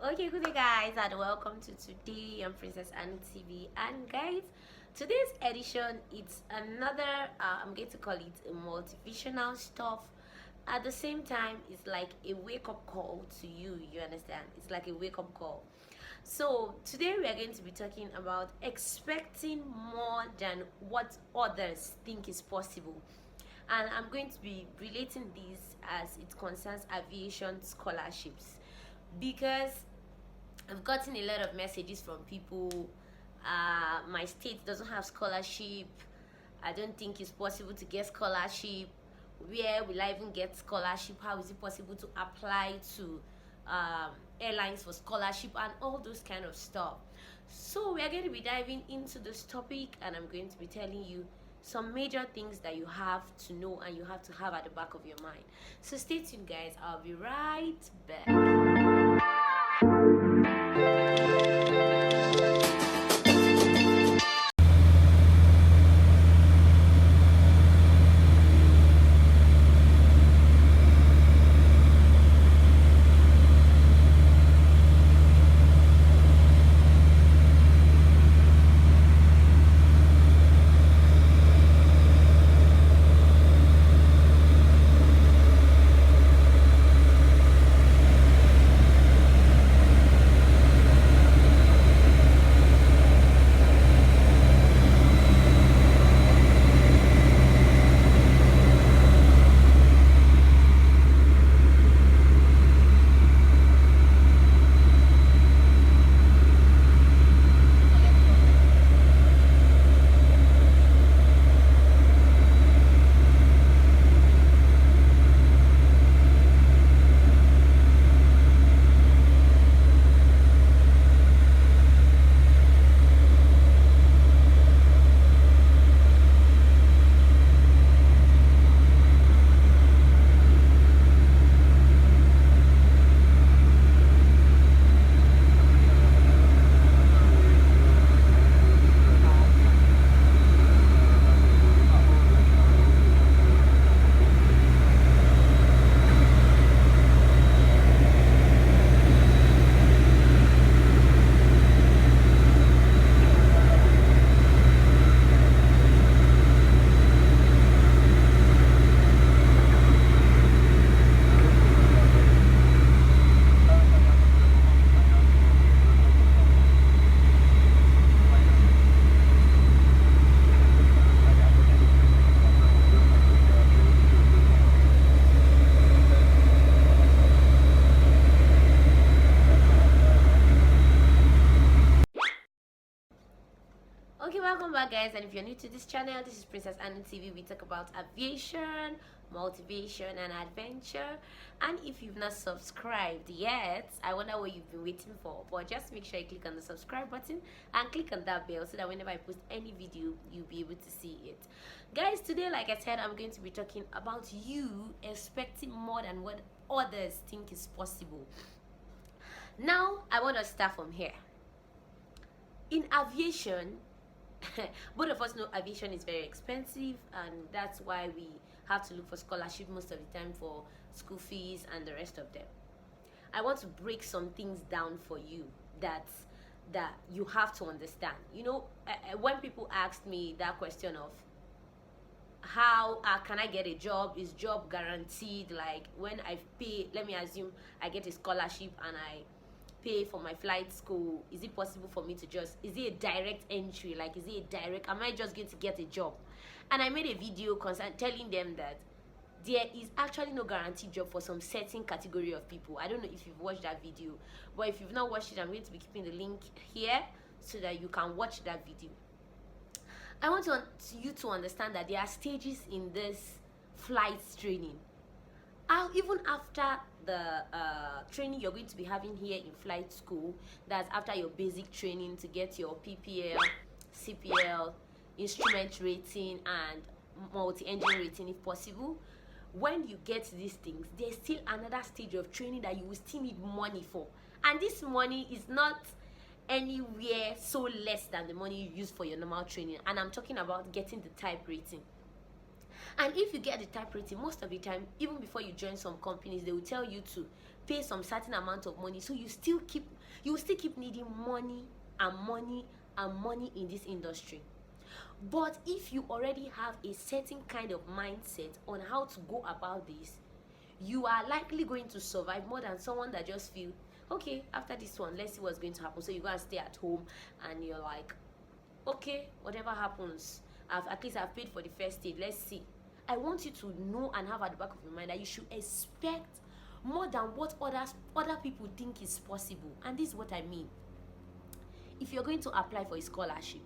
Okay, good day guys, and welcome to today on Princess Anu-TV. And guys, today's edition, it's another I'm going to call it a motivational stuff. At the same time, it's like a wake-up call to you understand? It's like a wake-up call. So today we are going to be talking about expecting more than what others think is possible, and I'm going to be relating this as it concerns aviation scholarships, because I've gotten a lot of messages from people. My state doesn't have scholarship. I don't think it's possible to get scholarship. Where will I even get scholarship? How is it possible to apply to airlines for scholarship and all those kind of stuff? So we are going to be diving into this topic, and I'm going to be telling you some major things that you have to know and you have to have at the back of your mind. So stay tuned guys, I'll be right back. Okay, welcome back guys, and if you're new to this channel, this is Princess Anu-TV. We talk about aviation, motivation and adventure. And if you've not subscribed yet, I wonder what you've been waiting for. But just make sure you click on the subscribe button and click on that bell so that whenever I post any video, you'll be able to see it. Guys, today, like I said, I'm going to be talking about you expecting more than what others think is possible. Now, I want to start from here. In aviation, both of us know aviation is very expensive, and that's why we have to look for scholarship most of the time for school fees and the rest of them. I want to break some things down for you that you have to understand. You know, when people asked me that question of how can I get a job, is job guaranteed, like when I pay, let me assume I get a scholarship and I pay for my flight school, is it possible for me to just, is it a direct entry, like is it a direct, am I just going to get a job? And I made a video telling them that there is actually no guaranteed job for some certain category of people. I don't know if you've watched that video, but if you've not watched it, I'm going to be keeping the link here so that you can watch that video. I want you to understand that there are stages in this flight training. Even after the training you're going to be having here in flight school, that's after your basic training to get your PPL, CPL, instrument rating and multi-engine rating if possible. When you get these things, there's still another stage of training that you will still need money for, and this money is not anywhere so less than the money you use for your normal training. And I'm talking about getting the type rating. And if you get the type rating, most of the time, even before you join some companies, they will tell you to pay some certain amount of money, so you will still keep needing money and money and money in this industry. But if you already have a certain kind of mindset on how to go about this, you are likely going to survive more than someone that just feel, okay, after this one, let's see what's going to happen. So you go and stay at home and you're like, okay, whatever happens, at least I've paid for the first stage, let's see. I want you to know and have at the back of your mind that you should expect more than what other people think is possible. And this is what I mean. If you're going to apply for a scholarship,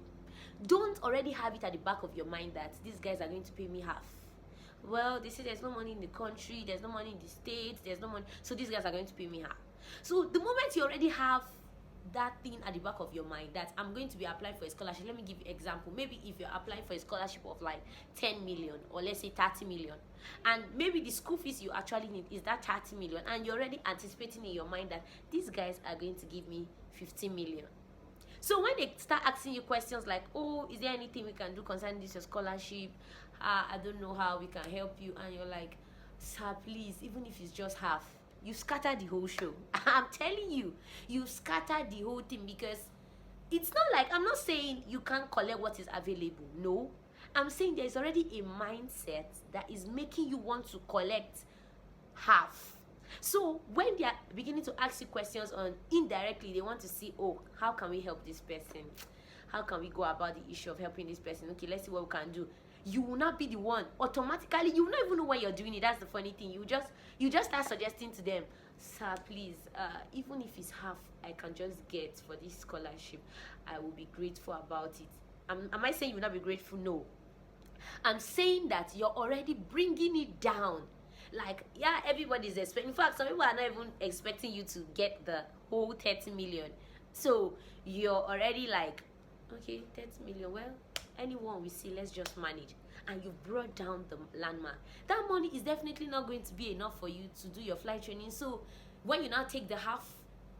don't already have it at the back of your mind that these guys are going to pay me half. Well, they say there's no money in the country, there's no money in the states, there's no money, so these guys are going to pay me half. So the moment you already have that thing at the back of your mind that I'm going to be applying for a scholarship, let me give you an example. Maybe if you're applying for a scholarship of like 10 million or let's say 30 million, and maybe the school fees you actually need is that 30 million, and you're already anticipating in your mind that these guys are going to give me 15 million. So when they start asking you questions like, oh, is there anything we can do concerning this scholarship? I don't know how we can help you. And you're like, sir, please, even if it's just half, you scatter the whole show. I'm telling you, you scatter the whole thing, because it's not like, I'm not saying you can't collect what is available. No, I'm saying there's already a mindset that is making you want to collect half. So when they are beginning to ask you questions on indirectly, they want to see, oh, how can we help this person? How can we go about the issue of helping this person? Okay, let's see what we can do. You will not be the one. Automatically, you will not even know why you're doing it. That's the funny thing. You just start suggesting to them, sir, please, even if it's half I can just get for this scholarship, I will be grateful about it. Am I saying you will not be grateful? No. I'm saying that you're already bringing it down. Like, yeah, everybody's expecting. In fact, some people are not even expecting you to get the whole 30 million. So you're already like, okay, 30 million, well, anyone we see, let's just manage. And you've brought down the landmark. That money is definitely not going to be enough for you to do your flight training. So when you now take the half,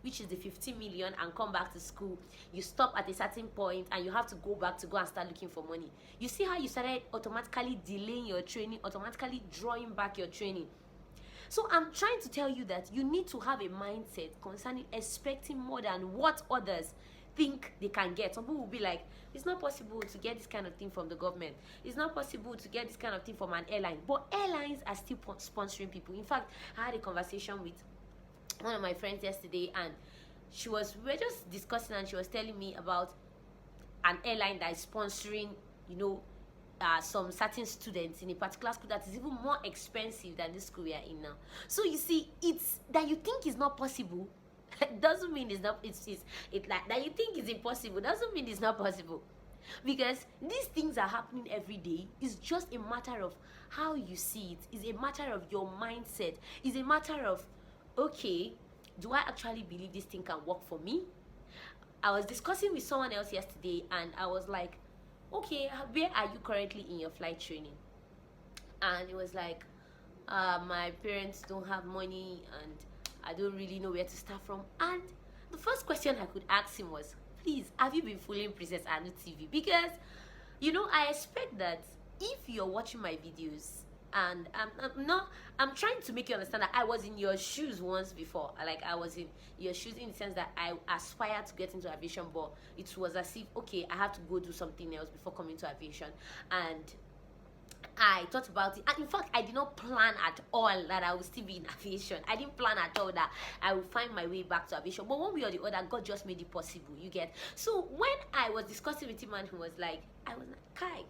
which is the 15 million, and come back to school, you stop at a certain point and you have to go back to go and start looking for money. You see how you started automatically delaying your training, automatically drawing back your training. So I'm trying to tell you that you need to have a mindset concerning expecting more than what others think they can get. Some people will be like, it's not possible to get this kind of thing from the government. It's not possible to get this kind of thing from an airline. But airlines are still sponsoring people. In fact, I had a conversation with one of my friends yesterday, and we were just discussing, and she was telling me about an airline that is sponsoring, some certain students in a particular school that is even more expensive than this school we are in now. So you see, it's that you think is not possible doesn't mean it's not. It's like that you think it's impossible doesn't mean it's not possible, because these things are happening every day. It's just a matter of how you see it. It's a matter of your mindset. It's a matter of, okay, do I actually believe this thing can work for me? I was discussing with someone else yesterday, and I was like, okay, where are you currently in your flight training? And it was like, my parents don't have money and I don't really know where to start from. And the first question I could ask him was, please, have you been following Princess AnuTv? Because, I expect that if you're watching my videos, and I'm trying to make you understand that I was in your shoes once before. Like, I was in your shoes in the sense that I aspired to get into aviation, but it was as if, okay, I have to go do something else before coming to aviation. And I thought about it, and in fact, I did not plan at all that I would still be in aviation. I didn't plan at all that I would find my way back to aviation. But one way or the other, God just made it possible. You get? So when I was discussing with him, and he was like, Kai,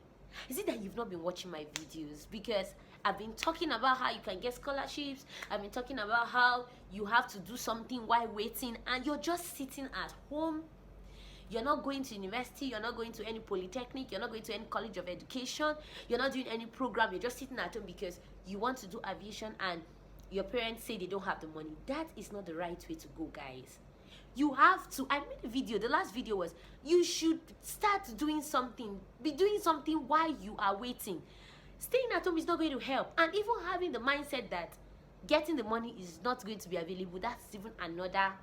is it that you've not been watching my videos? Because I've been talking about how you can get scholarships. I've been talking about how you have to do something while waiting, and you're just sitting at home. You're not going to university, you're not going to any polytechnic, you're not going to any college of education, you're not doing any program, you're just sitting at home because you want to do aviation and your parents say they don't have the money. That is not the right way to go, guys. You have to, I made a video, the last video was, you should start doing something, be doing something while you are waiting. Staying at home is not going to help. And even having the mindset that getting the money is not going to be available, that's even another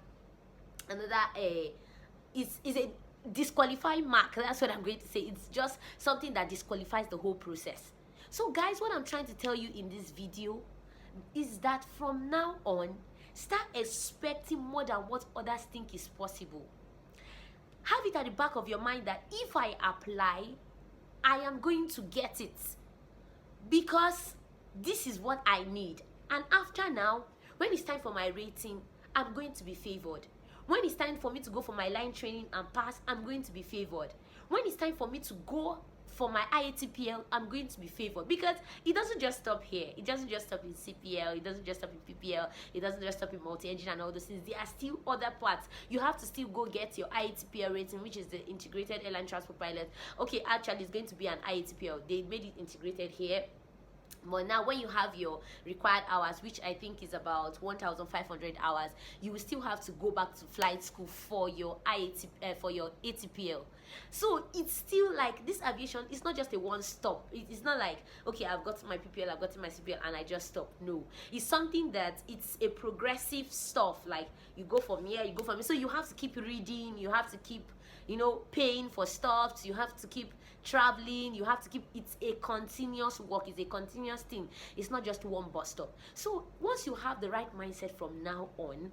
is a disqualifying mark. That's what I'm going to say. It's just something that disqualifies the whole process. So guys, what I'm trying to tell you in this video is that from now on, Start expecting more than what others think is possible. Have it at the back of your mind that if I apply, I am going to get it, because this is what I need. And after now, when it's time for my rating, I'm going to be favored. When it's time for me to go for my line training and pass, I'm going to be favored. When it's time for me to go for my IATPL, I'm going to be favored, because it doesn't just stop here. It doesn't just stop in CPL, it doesn't just stop in PPL, it doesn't just stop in multi-engine and all those things. There are still other parts. You have to still go get your IATPL rating, which is the Integrated Airline Transport Pilot. Okay, actually it's going to be an IATPL. They made it integrated here. But now when you have your required hours, which I think is about 1,500 hours, you will still have to go back to flight school for your for your ATPL. So it's still like this aviation, it's not just a one stop. It's not like, okay, I've got my PPL, I've got my CPL, and I just stop. No, it's something that it's a progressive stuff. Like you go from here, you go from here. So you have to keep reading, you have to keep, you know, paying for stuff, you have to keep traveling, you have to keep, it's a continuous work, it's a continuous thing. It's not just one bus stop. So once you have the right mindset from now on,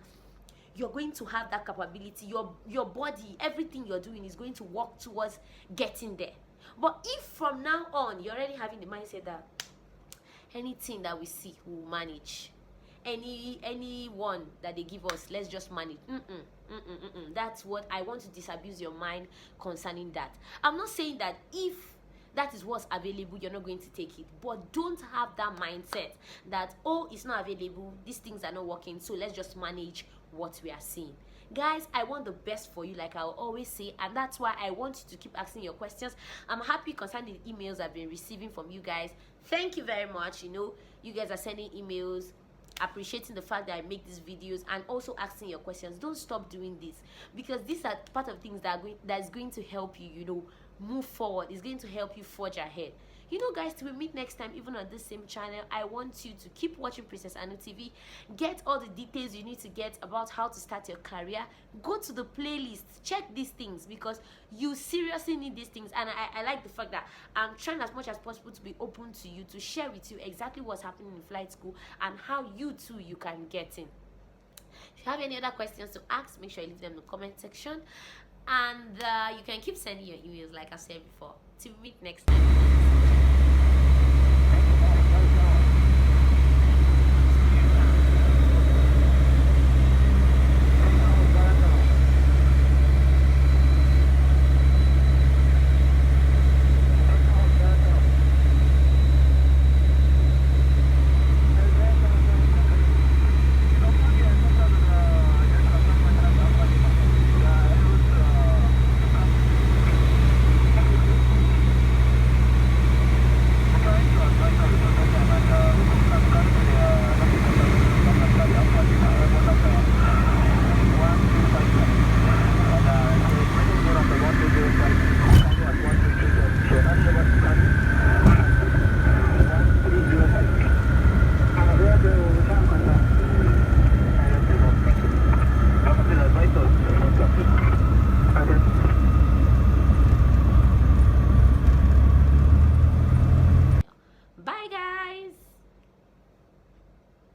you're going to have that capability. Your body, everything you're doing is going to work towards getting there. But if from now on you're already having the mindset that anything that we see we'll manage, any one that they give us, let's just manage. That's what I want to disabuse your mind concerning that. I'm not saying that if that is what's available, you're not going to take it, but don't have that mindset that, oh, it's not available, these things are not working, so let's just manage what we are seeing. Guys, I want the best for you, like I always say, and that's why I want you to keep asking your questions. I'm happy concerning the emails I've been receiving from you guys. Thank you very much. You know, you guys are sending emails, appreciating the fact that I make these videos, and also asking your questions. Don't stop doing this, because these are part of things that is going to help you, you know, move forward. It's going to help you forge ahead. You know, guys, till we meet next time, even on this same channel, I want you to keep watching Princess Anu TV. Get all the details you need to get about how to start your career. Go to the playlist, check these things, because you seriously need these things. And I like the fact that I'm trying as much as possible to be open to you, to share with you exactly what's happening in flight school and how you too you can get in. If you have any other questions to ask, make sure you leave them in the comment section. And you can keep sending your emails, like I said before. Till we meet next time.